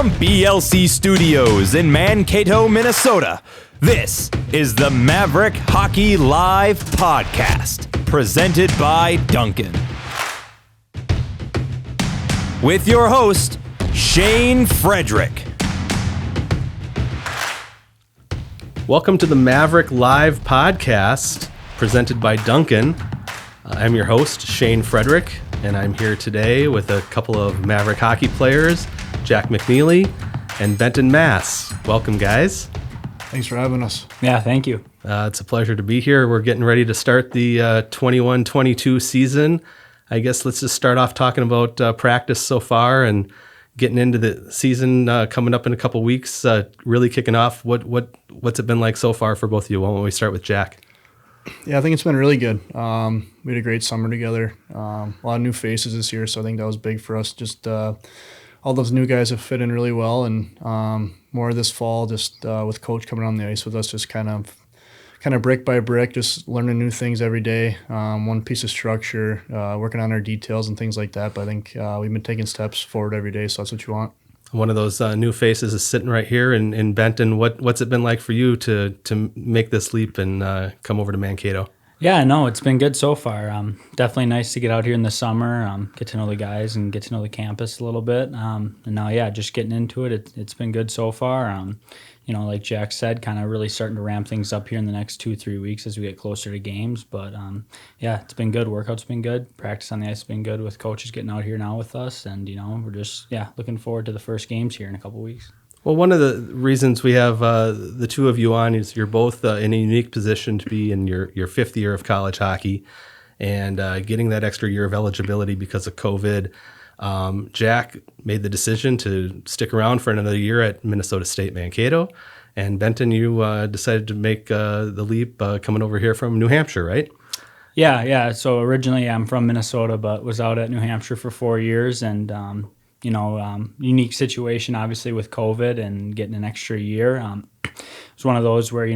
From BLC Studios in Mankato, Minnesota, this is the Maverick Hockey Live podcast, presented by Dunkin. With your host, Shane Frederick. Welcome to the Maverick Live podcast, presented by Dunkin. I'm your host, Shane Frederick, and I'm here today with a couple of Maverick hockey players, Jack McNeely and Benton Maass. Welcome, guys. Thanks for having us. Yeah, thank you. It's a pleasure to be here. We're getting ready to start the 21-22 season. I guess let's just start off talking about practice so far and getting into the season coming up in a couple weeks, really kicking off. What's it been like so far for both of you? Why don't we start with Jack? Yeah, I think it's been really good. We had a great summer together. A lot of new faces this year, so I think that was big for us. Just all those new guys have fit in really well, and more this fall, just with Coach coming on the ice with us, just kind of brick by brick, just learning new things every day. One piece of structure, working on our details and things like that. But I think we've been taking steps forward every day, so that's what you want. One of those new faces is sitting right here in Benton. What's it been like for you to make this leap and come over to Mankato? Yeah, no, it's been good so far. Definitely nice to get out here in the summer, get to know the guys and get to know the campus a little bit. And now, yeah, just getting into it. It's been good so far. Like Jack said, kind of really starting to ramp things up here in the next 2-3 weeks as we get closer to games. But, yeah, it's been good. Workout's been good. Practice on the ice has been good with coaches getting out here now with us. And, we're just, looking forward to the first games here in a couple weeks. Well, one of the reasons we have the two of you on is you're both in a unique position to be in your fifth year of college hockey and getting that extra year of eligibility because of COVID. Jack made the decision to stick around for another year at Minnesota State Mankato. And Benton, you decided to make the leap coming over here from New Hampshire, right? Yeah. So originally I'm from Minnesota, but was out at New Hampshire for 4 years. And, unique situation, obviously, with COVID and getting an extra year. It was one of those where,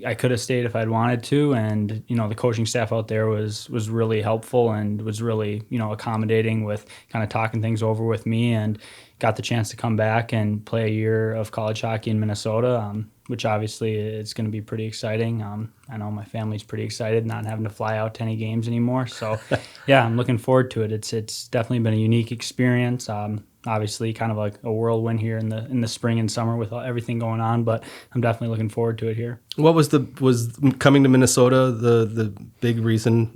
I could have stayed if I'd wanted to. And, the coaching staff out there was really helpful and was really, accommodating with kind of talking things over with me, and got the chance to come back and play a year of college hockey in Minnesota, which obviously is going to be pretty exciting. I know my family's pretty excited not having to fly out to any games anymore. So, yeah, I'm looking forward to it. It's definitely been a unique experience. Obviously, kind of like a whirlwind here in the spring and summer with everything going on, but I'm definitely looking forward to it here. What was coming to Minnesota the big reason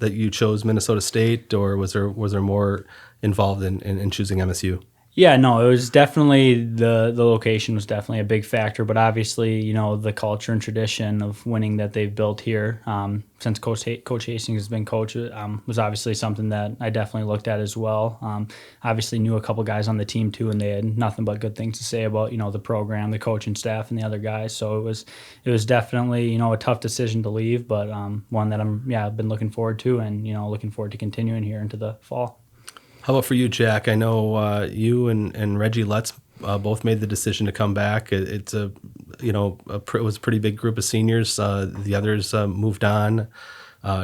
that you chose Minnesota State, or was there more involved in choosing MSU? Yeah, no, it was definitely the location was definitely a big factor, but obviously, the culture and tradition of winning that they've built here since Coach Hastings has been coach was obviously something that I definitely looked at as well. Obviously knew a couple guys on the team too, and they had nothing but good things to say about, the program, the coaching staff, and the other guys. So it was definitely, a tough decision to leave, but one that I've been looking forward to, and, looking forward to continuing here into the fall. How about for you, Jack? I know you and Reggie Lutz both made the decision to come back. It's it was a pretty big group of seniors. The others moved on,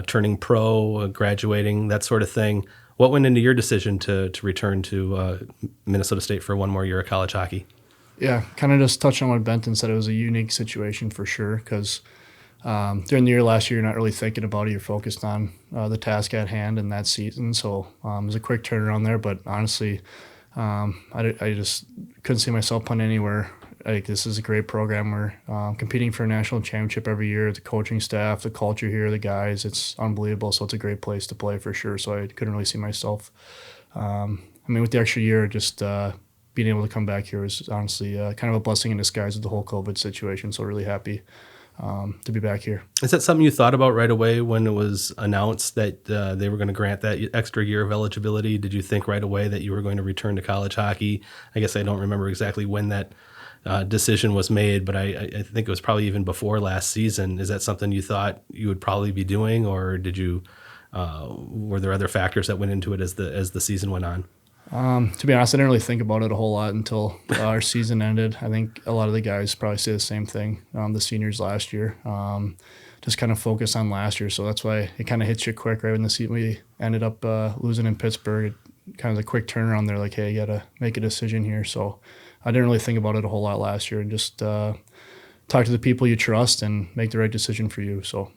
turning pro, graduating, that sort of thing. What went into your decision to return to Minnesota State for one more year of college hockey? Yeah, kind of just touching on what Benton said. It was a unique situation for sure, because during the year last year, you're not really thinking about it. You're focused on the task at hand in that season. So it was a quick turnaround there. But honestly, I just couldn't see myself playing anywhere. This is a great program. We're competing for a national championship every year. The coaching staff, the culture here, the guys, it's unbelievable. So it's a great place to play for sure. So I couldn't really see myself. With the extra year, just being able to come back here was honestly kind of a blessing in disguise with the whole COVID situation. So really happy to be back here. Is that something you thought about right away when it was announced that they were going to grant that extra year of eligibility? Did you think right away that you were going to return to college hockey? I guess I don't remember exactly when that decision was made, but I think it was probably even before last season. Is that something you thought you would probably be doing, or did you were there other factors that went into it as the season went on? To be honest, I didn't really think about it a whole lot until our season ended. I think a lot of the guys probably say the same thing, the seniors last year. Just kind of focus on last year. So that's why it kind of hits you quick right when the season. We ended up losing in Pittsburgh. kind of the quick turnaround. They're like, hey, you got to make a decision here. So I didn't really think about it a whole lot last year, and just talk to the people you trust and make the right decision for you. So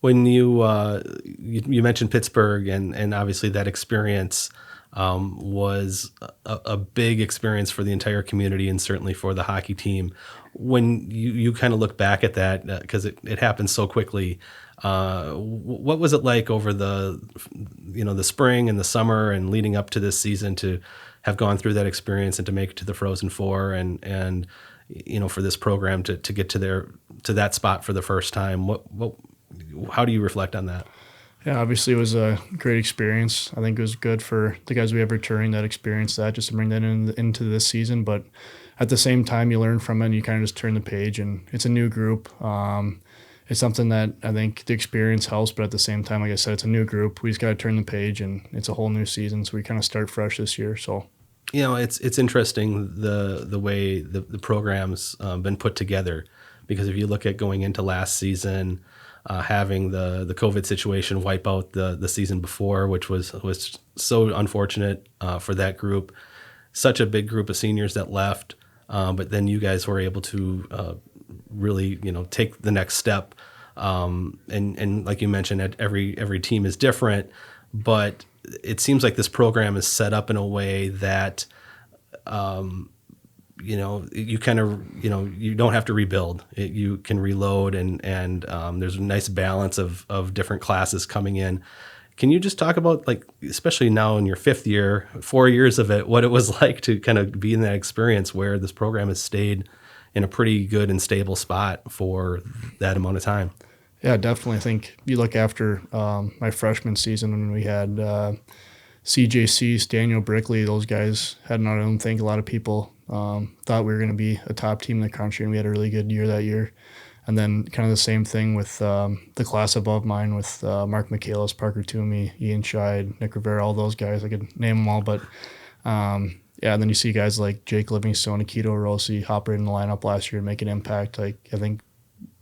when you mentioned Pittsburgh, and obviously that experience was a big experience for the entire community and certainly for the hockey team. When you kind of look back at that, because it happened so quickly, what was it like over the spring and the summer and leading up to this season to have gone through that experience and to make it to the Frozen Four and for this program to get to that spot for the first time? How do you reflect on that? yeah, obviously it was a great experience. I think it was good for the guys we have returning that experience, that just to bring that into this season. But at the same time, you learn from it and you kind of just turn the page, and it's a new group. It's something that I think the experience helps, but at the same time, like I said, it's a new group. We just got to turn the page, and it's a whole new season. So we kind of start fresh this year. So, it's interesting the way the program's been put together, because if you look at going into last season, having the COVID situation wipe out the season before, which was so unfortunate for that group, such a big group of seniors that left, but then you guys were able to really take the next step, and like you mentioned, every team is different, but it seems like this program is set up in a way that you kind of, you don't have to rebuild. You can reload, and there's a nice balance of different classes coming in. Can you just talk about, like, especially now in your fifth year, 4 years of it, what it was like to kind of be in that experience where this program has stayed in a pretty good and stable spot for that amount of time? yeah, definitely. I think you look after my freshman season when we had CJC, Daniel Brickley, those guys had not, I don't think a lot of people thought we were going to be a top team in the country, and we had a really good year that year. And then kind of the same thing with the class above mine with Mark Michaelis, Parker Toomey, Ian Scheid, Nick Rivera, all those guys. I could name them all, but and then you see guys like Jake Livingstone, Akito Rossi hop right in the lineup last year and make an impact. Like, I think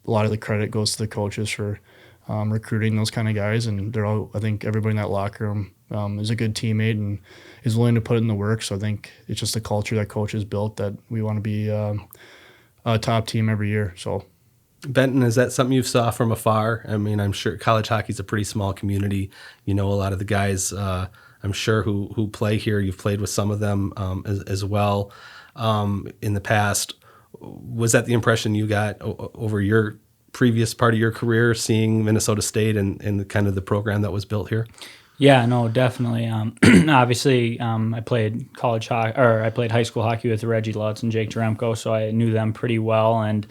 a lot of the credit goes to the coaches for recruiting those kind of guys, and they're all, I think everybody in that locker room is a good teammate and is willing to put in the work. So I think it's just a culture that coaches built that we want to be a top team every year. So, Benton, is that something you saw from afar? I mean, I'm sure college hockey's a pretty small community. A lot of the guys, I'm sure, who play here. You've played with some of them as well in the past. Was that the impression you got over your previous part of your career, seeing Minnesota State and kind of the program that was built here? Yeah, no, definitely. Obviously, I played I played high school hockey with Reggie Lutz and Jake Jaremko, so I knew them pretty well, and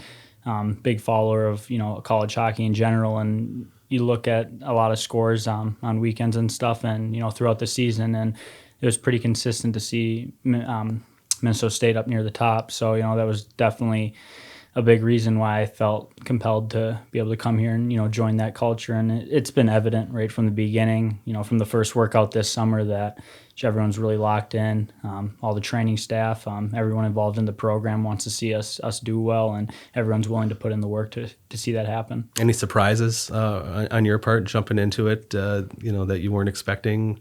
big follower of college hockey in general. And you look at a lot of scores on weekends and stuff, and throughout the season, and it was pretty consistent to see Minnesota State up near the top. So that was definitely a big reason why I felt compelled to be able to come here and join that culture. And it's been evident right from the beginning, from the first workout this summer, that everyone's really locked in. All the training staff, everyone involved in the program wants to see us do well, and everyone's willing to put in the work to see that happen. Any surprises on your part jumping into it, that you weren't expecting?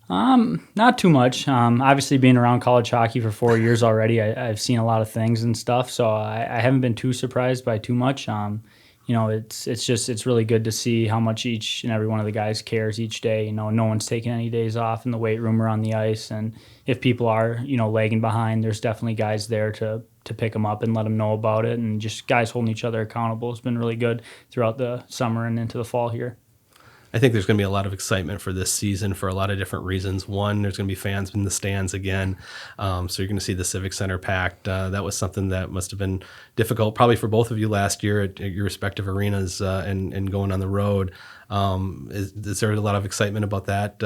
Not too much. Obviously, being around college hockey for 4 years already, I've seen a lot of things and stuff, so I haven't been too surprised by too much. It's really good to see how much each and every one of the guys cares each day. No one's taking any days off in the weight room or on the ice, and if people are lagging behind, there's definitely guys there to pick them up and let them know about it, and just guys holding each other accountable has been really good throughout the summer and into the fall here. I think there's going to be a lot of excitement for this season for a lot of different reasons. One, there's going to be fans in the stands again, so you're going to see the Civic Center packed. That was something that must have been difficult, probably for both of you last year at your respective arenas and going on the road. Is there a lot of excitement about that?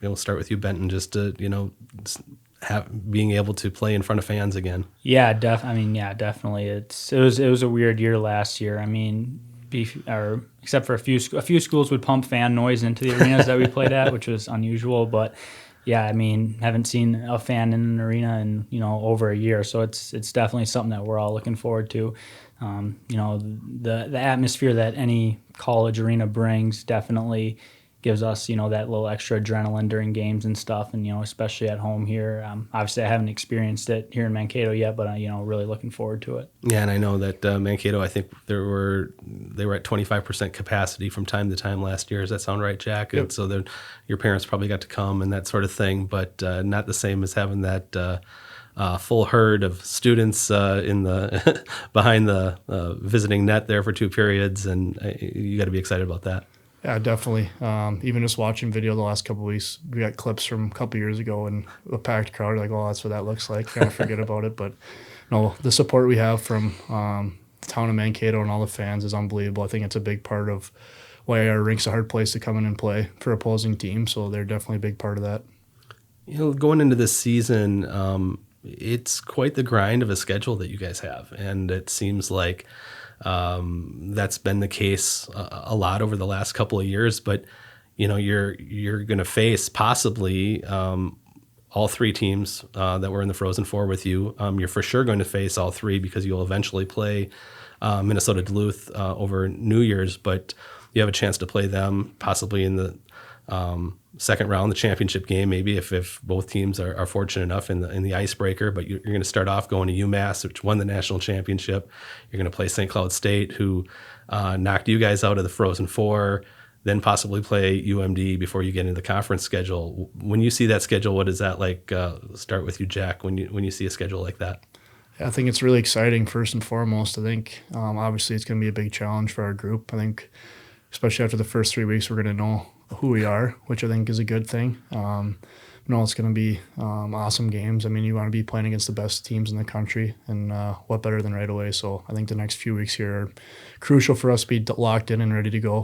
We'll start with you, Benton, just to being able to play in front of fans again. Yeah, definitely. It was a weird year last year. I mean, except for a few schools would pump fan noise into the arenas that we played at, which was unusual. But yeah, I mean, haven't seen a fan in an arena in over a year, so it's definitely something that we're all looking forward to. The atmosphere that any college arena brings definitely gives us, that little extra adrenaline during games and stuff. And, especially at home here. Obviously, I haven't experienced it here in Mankato yet, but, really looking forward to it. Yeah, and I know that Mankato, I think they were at 25% capacity from time to time last year. Does that sound right, Jack? Yep. And so your parents probably got to come and that sort of thing, but not the same as having that full herd of students in the behind the visiting net there for 2 periods, and you got to be excited about that. Yeah, definitely. Even just watching video the last couple of weeks, we got clips from a couple of years ago and a packed crowd. Like, oh, that's what that looks like. Kind of forget about it, but no, the support we have from the town of Mankato and all the fans is unbelievable. I think it's a big part of why our rink's a hard place to come in and play for opposing teams. So they're definitely a big part of that. Going into this season, it's quite the grind of a schedule that you guys have, and it seems like that's been the case a lot over the last couple of years. But you're going to face possibly all 3 teams that were in the Frozen Four with you. You're for sure going to face all 3 because you'll eventually play Minnesota Duluth over New Year's, but you have a chance to play them possibly in the second round, the championship game, maybe if both teams are fortunate enough in the icebreaker. But you're going to start off going to UMass, which won the national championship. You're going to play St. Cloud State, who knocked you guys out of the Frozen Four, then possibly play UMD before you get into the conference schedule. When you see that schedule, what is that like? Start with you, Jack, when you see a schedule like that. Yeah, I think it's really exciting, first and foremost. I think obviously it's going to be a big challenge for our group. I think especially after the first 3 weeks, we're going to know who we are, which I think is a good thing. It's going to be awesome games. I mean, you want to be playing against the best teams in the country, and what better than right away. So I think the next few weeks here are crucial for us to be locked in and ready to go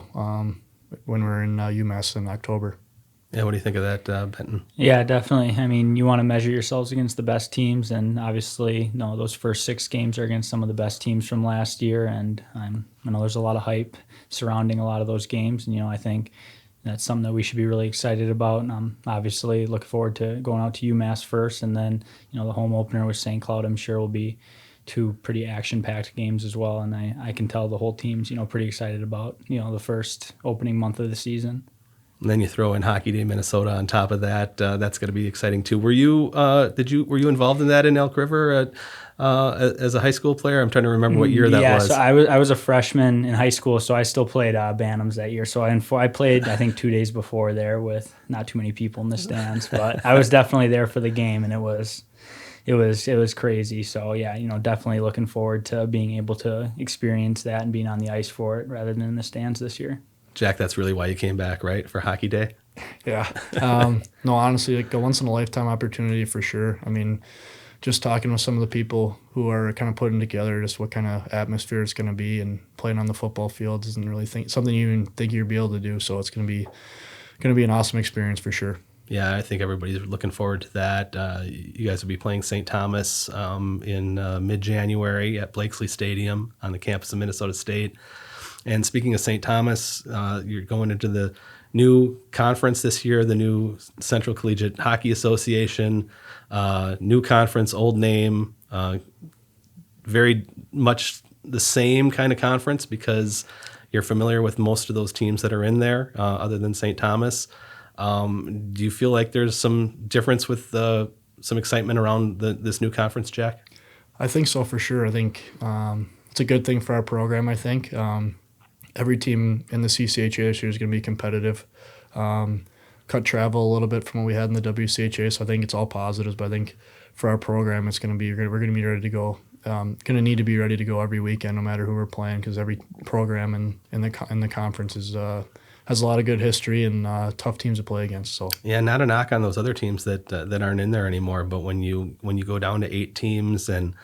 when we're in UMass in October. Yeah, what do you think of that, Benton? Yeah, definitely. I mean, you want to measure yourselves against the best teams, and obviously, those first 6 games are against some of the best teams from last year, and I know there's a lot of hype surrounding a lot of those games, and I think that's something that we should be really excited about. And I'm obviously looking forward to going out to UMass first, and then the home opener with St. Cloud, I'm sure, will be 2 pretty action-packed games as well, and I can tell the whole team's pretty excited about the first opening month of the season. And then you throw in Hockey Day Minnesota on top of that. That's going to be exciting too. Were you involved in that in Elk River as a high school player? I'm trying to remember what year that was. Yeah, so I was a freshman in high school, so I still played Bantams that year. So I played, I think, 2 days before there with not too many people in the stands, but I was definitely there for the game, and it was crazy. So yeah, definitely looking forward to being able to experience that and being on the ice for it rather than in the stands this year. Jack, that's really why you came back, right, for Hockey Day? Yeah. No, honestly, like a once-in-a-lifetime opportunity for sure. I mean, just talking with some of the people who are kind of putting together just what kind of atmosphere it's going to be, and playing on the football field isn't really something you even think you'd be able to do. So it's going to be an awesome experience for sure. Yeah, I think everybody's looking forward to that. You guys will be playing St. Thomas in mid-January at Blakesley Stadium on the campus of Minnesota State. And speaking of St. Thomas, you're going into the new conference this year, the new Central Collegiate Hockey Association, new conference, old name, very much the same kind of conference because you're familiar with most of those teams that are in there other than St. Thomas. Do you feel like there's some difference with some excitement around this new conference, Jack? I think so for sure. I think it's a good thing for our program, I think. Every team in the CCHA this year is going to be competitive. Cut travel a little bit from what we had in the WCHA, so I think it's all positives. But I think for our program, it's going to be we're going to be ready to go. Going to need to be ready to go every weekend, no matter who we're playing, because every program in the conference has a lot of good history and tough teams to play against. So yeah, not a knock on those other teams that aren't in there anymore. But when you go down to 8 teams, and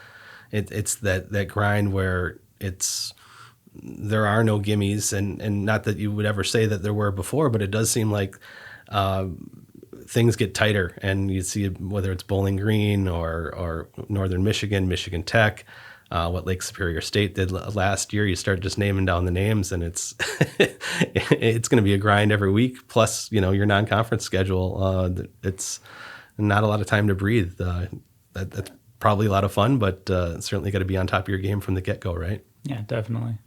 it's that grind where there are no gimmies, and not that you would ever say that there were before, but it does seem like things get tighter, and you see whether it's Bowling Green or Northern Michigan, Michigan Tech, what Lake Superior State did last year. You start just naming down the names, and it's it's going to be a grind every week. Plus, your non-conference schedule. It's not a lot of time to breathe. That's probably a lot of fun, but certainly got to be on top of your game from the get-go, right? Yeah, definitely.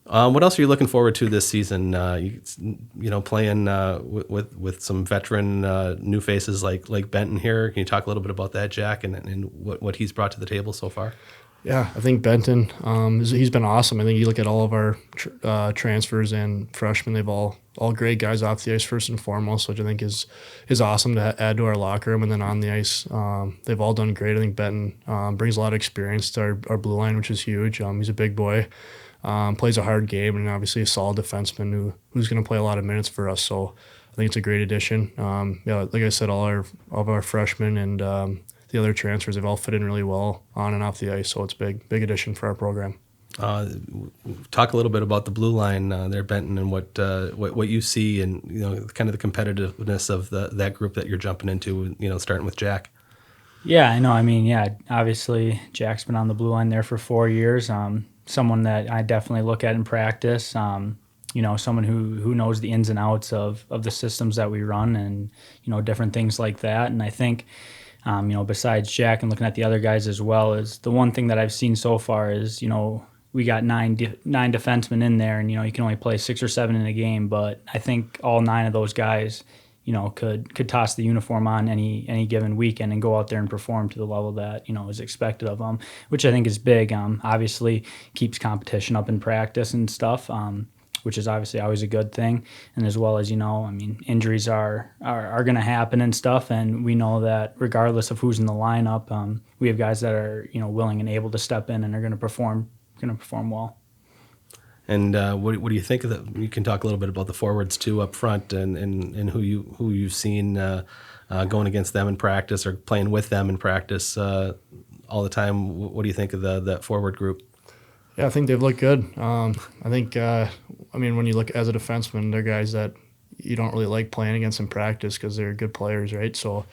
What else are you looking forward to this season? Playing with some veteran new faces like Benton here. Can you talk a little bit about that, Jack, and what he's brought to the table so far? Yeah, I think Benton, he's been awesome. I think you look at all of our transfers and freshmen; they've all great guys off the ice first and foremost, which I think is awesome to add to our locker room. And then on the ice, they've all done great. I think Benton brings a lot of experience to our blue line, which is huge. He's a big boy, plays a hard game, and obviously a solid defenseman who's going to play a lot of minutes for us. So I think it's a great addition. Like I said, all of our freshmen and the other transfers, they've all fit in really well on and off the ice, so it's big addition for our program. Talk a little bit about the blue line there, Benton, and what you see, and kind of the competitiveness of that group that you're jumping into. Starting with Jack. Yeah, I know. I mean, obviously Jack's been on the blue line there for 4 years. Someone that I definitely look at in practice. Someone who knows the ins and outs of the systems that we run, and different things like that. And I think. Besides Jack and looking at the other guys as well, is the one thing that I've seen so far is, we got nine defensemen in there, and, you can only play 6 or 7 in a game, but I think all 9 of those guys, could toss the uniform on any given weekend and go out there and perform to the level that, is expected of them, which I think is big. Obviously keeps competition up in practice and stuff, which is obviously always a good thing. And as well as, injuries are going to happen and stuff. And we know that regardless of who's in the lineup, we have guys that are, willing and able to step in and are going to perform well. And what do you think of that? You can talk a little bit about the forwards too up front, and who you've seen going against them in practice or playing with them in practice all the time. What do you think of that forward group? Yeah, I think they've looked good. I think, when you look as a defenseman, they're guys that you don't really like playing against in practice because they're good players, right? So,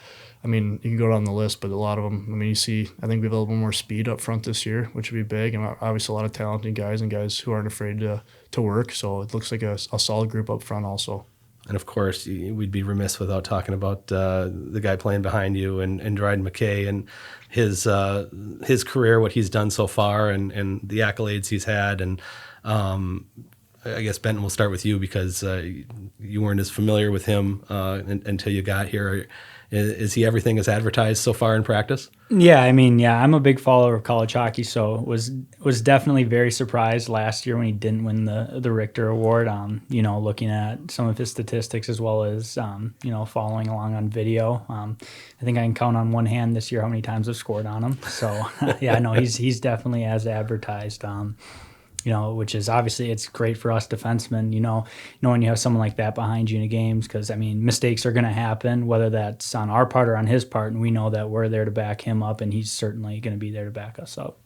you can go down the list, but a lot of them, you see, I think we have a little bit more speed up front this year, which would be big, and obviously a lot of talented guys and guys who aren't afraid to work. So it looks like a solid group up front also. And of course, we'd be remiss without talking about the guy playing behind you and Dryden McKay and his career, what he's done so far, and the accolades he's had. And I guess, Benton, we'll start with you because you weren't as familiar with him until you got here. Is he everything as advertised so far in practice? Yeah, I'm a big follower of college hockey, so was definitely very surprised last year when he didn't win the Richter Award. Looking at some of his statistics as well as following along on video. I think I can count on one hand this year how many times I've scored on him. So yeah, no, he's definitely as advertised. Which is obviously it's great for us defensemen, knowing you have someone like that behind you in the games, because, mistakes are going to happen, whether that's on our part or on his part, and we know that we're there to back him up, and he's certainly going to be there to back us up.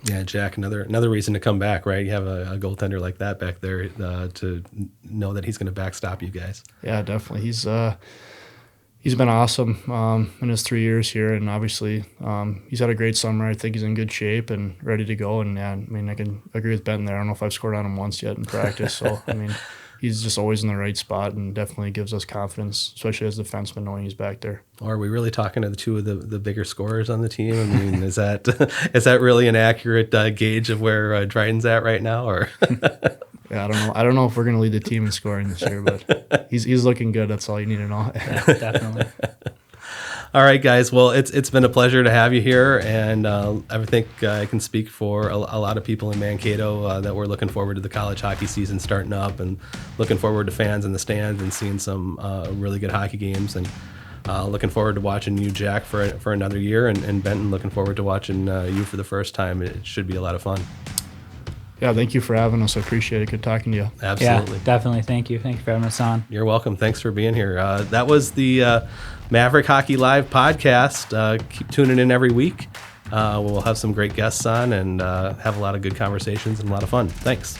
Yeah, Jack, another reason to come back, right? You have a goaltender like that back there to know that he's going to backstop you guys. Yeah, definitely. He's been awesome in his 3 years here, and obviously he's had a great summer. I think he's in good shape and ready to go. And I can agree with Ben there. I don't know if I've scored on him once yet in practice. So he's just always in the right spot and definitely gives us confidence, especially as a defenseman, knowing he's back there. Are we really talking to the two of the bigger scorers on the team? Is that really an accurate gauge of where Dryden's at right now, or? Yeah, I don't know if we're going to lead the team in scoring this year, but he's looking good. That's all you need to know. Yeah, definitely. All right, guys. Well, it's been a pleasure to have you here, and I think I can speak for a lot of people in Mankato that we're looking forward to the college hockey season starting up, and looking forward to fans in the stands and seeing some really good hockey games, and looking forward to watching you, Jack, for another year, and Benton, looking forward to watching you for the first time. It should be a lot of fun. Yeah, thank you for having us. I appreciate it. Good talking to you. Absolutely. Yeah, definitely. Thank you. Thank you for having us on. You're welcome. Thanks for being here. That was the Maverick Hockey Live podcast. Keep tuning in every week. We'll have some great guests on and have a lot of good conversations and a lot of fun. Thanks.